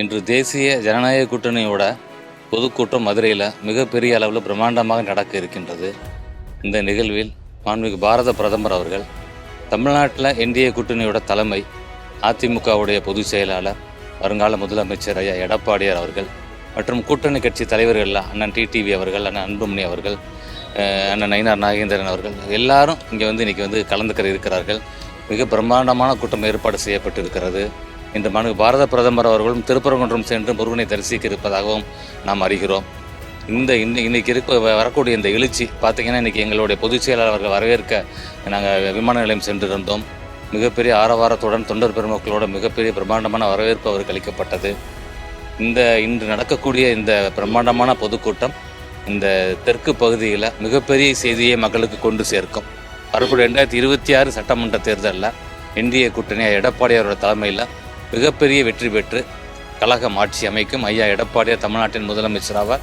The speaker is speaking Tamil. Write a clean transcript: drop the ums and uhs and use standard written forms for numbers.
இன்று தேசிய ஜனநாயக கூட்டணியோட பொதுக்கூட்டம் மதுரையில் மிகப்பெரிய அளவில் பிரம்மாண்டமாக நடக்க இருக்கின்றது. இந்த நிகழ்வில் மாண்புமிகு பாரத பிரதமர் அவர்கள், தமிழ்நாட்டில் என்டிஏ கூட்டணியோட தலைமை, அதிமுகவுடைய பொதுச் செயலாளர், வருங்கால முதலமைச்சர் ஐயா எடப்பாடியார் அவர்கள் மற்றும் கூட்டணி கட்சி தலைவர்கள் அண்ணன் டிடிவி அவர்கள், அண்ணன் அன்புமணி அவர்கள், அண்ணன் நயினார் நாகேந்திரன் அவர்கள் எல்லாரும் இங்கே இன்றைக்கி கலந்துக்கிற இருக்கிறார்கள். மிக பிரம்மாண்டமான கூட்டம் ஏற்பாடு செய்யப்பட்டு இருக்கிறது. இந்த பாரத பிரதமர் அவர்களும் திருப்பரங்குன்றம் சென்று முருகனை தரிசிக்க இருப்பதாகவும் நாம் அறிகிறோம். இன்னைக்கு வரக்கூடிய இந்த எழுச்சி பார்த்திங்கன்னா, இன்றைக்கி எங்களுடைய பொதுச் செயலாளர் அவர்கள் வரவேற்க நாங்கள் விமான நிலையம் சென்றிருந்தோம். மிகப்பெரிய ஆரவாரத்துடன் தொண்டர் பெருமக்களோட மிகப்பெரிய பிரம்மாண்டமான வரவேற்பு அவருக்கு அளிக்கப்பட்டது. இன்று நடக்கக்கூடிய இந்த பிரம்மாண்டமான பொதுக்கூட்டம் இந்த தெற்கு பகுதியில் மிகப்பெரிய செய்தியை மக்களுக்கு கொண்டு சேர்க்கும். வரக்கூடிய 2026 சட்டமன்ற தேர்தலில் என்டிஏ கூட்டணி எடப்பாடியாரோட தலைமையில் மிகப்பெரிய வெற்றி பெற்று கழகம் ஆட்சி அமைக்கும். ஐயா எடப்பாடியார் தமிழ்நாட்டின் முதலமைச்சராக